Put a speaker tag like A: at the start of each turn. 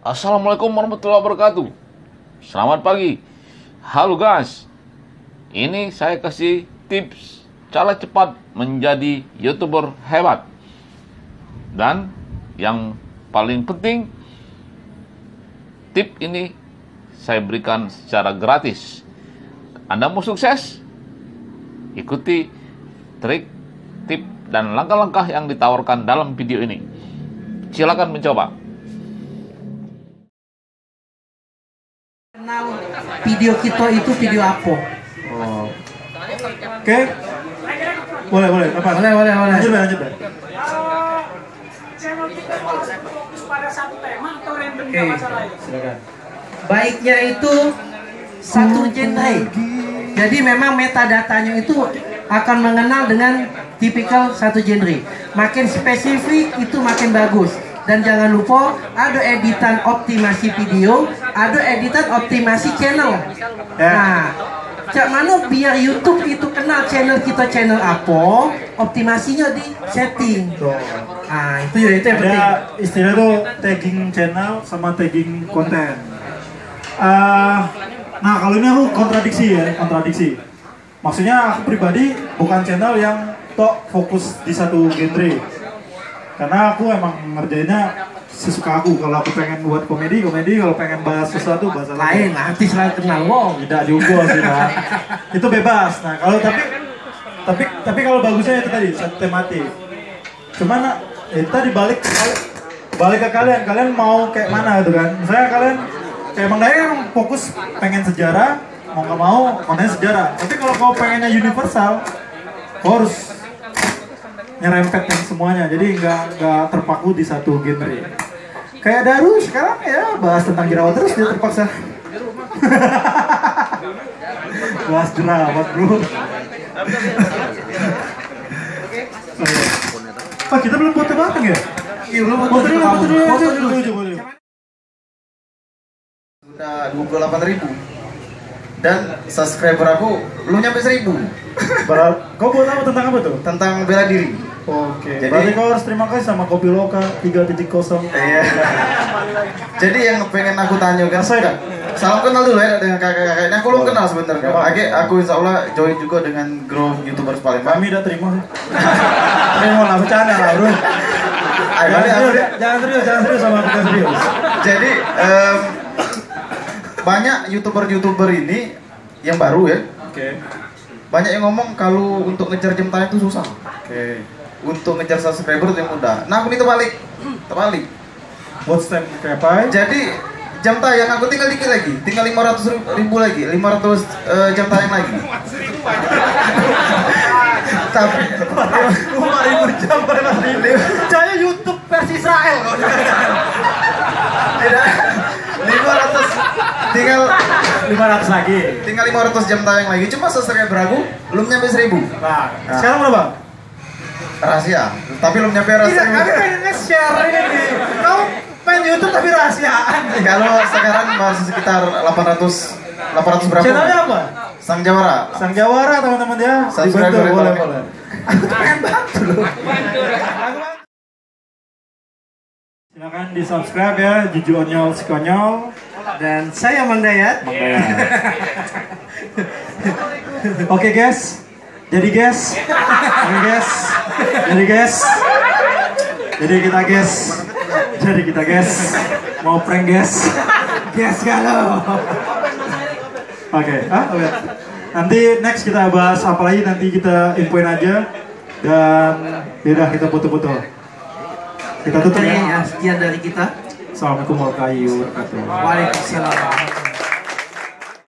A: Assalamualaikum warahmatullahi wabarakatuh. Selamat pagi. Halo guys. Ini saya kasih tips cara cepat menjadi YouTuber hebat. Dan yang paling penting, tip ini saya berikan secara gratis. Anda mau sukses? Ikuti trik, tip, dan langkah-langkah yang ditawarkan dalam video ini. Silakan mencoba.
B: Video kita itu video apa?
C: Oh. Oke. Boleh. Apa?
B: Boleh.
C: Lanjut.
D: Channel kita fokus pada satu tema atau random
B: Oke.
D: masalah itu?
C: Silakan.
B: Baiknya itu satu genre. Jadi memang metadatanya itu akan mengenal dengan tipikal satu genre. Makin spesifik itu makin bagus. Dan jangan lupa ada editan optimasi video, ada editan optimasi channel. Nah, cak mana biar YouTube itu kenal channel kita channel apa, optimasinya di setting. Nah, itu yang penting.
C: Ada istilah tuh tagging channel sama tagging konten. Nah kalau ini aku kontradiksi. Maksudnya aku pribadi bukan channel yang tok fokus di satu genre. Karena aku emang ngerjainnya sesuka aku. Kalau aku pengen buat komedi, kalau pengen bahas sesuatu, bahas
B: Lain, nanti selalu kenal wong.
C: Tidak juga sih, Pak. Itu bebas. Nah, kalau tapi kalau bagusnya itu tadi tematik. Cuman tadi balik ke kalian mau kayak mana gitu kan? Misalnya kalian kayak Bang Daya yang fokus pengen sejarah, mau nggak mau konten sejarah. Tapi kalau kau pengennya universal, kau harus nyerempet yang semuanya. Jadi nggak terpaku di satu genre. Kayak Daru sekarang ya bahas tentang jerawat terus dia terpaksa. Bahas jerawat bro. Pak kita belum foto batang ya?
B: Iya, belum
C: Foto dulu.
E: Udah 28.000 dan subscriber aku belum nyampe 1.000.
C: Kau buat apa tentang apa tuh?
E: Tentang bela diri.
C: Oke.
E: Jadi-
C: Berarti kau harus terima kasih sama Kopi Loka 3.0.
E: Iya. Jadi yang pengen aku tanya kan,
C: Saya.
E: salam kenal dulu ya dengan kakak-kakaknya. Aku belum kenal sebenarnya. Aku insya Allah join juga dengan grup YouTubers Palembang.
C: Kami udah terima sih. Terima lah, bercanda lah bro. Jangan serius sama kita serius.
E: Jadi banyak YouTuber ini yang baru ya.
C: Oke.
E: Banyak yang ngomong kalau untuk ngejar jam tayang itu susah.
C: Oke.
E: Untuk ngejar subscriber itu yang mudah. Nah aku ini terbalik.
C: Buat step kayak apa?
E: Jadi jam tayang aku tinggal dikit lagi, tinggal 500.000 lagi, 500 jam tayang lagi. Tapi
C: 5.000 jam pada ini.
B: Saya YouTube versi Israel.
E: tidak 500 tinggal
C: 500 lagi.
E: tinggal 500 jam tayang lagi. Cuma subscriber aku belum nyampe 1.000.
C: Nah, sekarang berapa?
E: Rahasia. Tapi belum nyampe
C: Tidak,
E: rahasia.
C: kami pengen nge-share ini. Kau main YouTube tapi rahasiaan.
E: Kalau sekarang masih sekitar 800 berapa?
C: Channelnya apa?
E: Sang Jawara.
C: Sang Jawara teman-teman ya.
E: Subscriber
C: Dibantu, boleh.
E: boleh.
C: Aku tuh pengen bantu loh. Silakan di subscribe ya, Juju Onyol si Konyol.
B: Dan saya Mang Dayat.
C: Oke guys, jadi kita guys, mau prank guys, kalau. Oke. Nanti next kita bahas apa lagi, nanti kita infoin aja. Dan yaudah kita foto-foto. Kita tutup
B: Oke,
C: ya.
B: sekian dari kita.
C: Assalamualaikum warahmatullahi wabarakatuh.
B: Waalaikumsalam.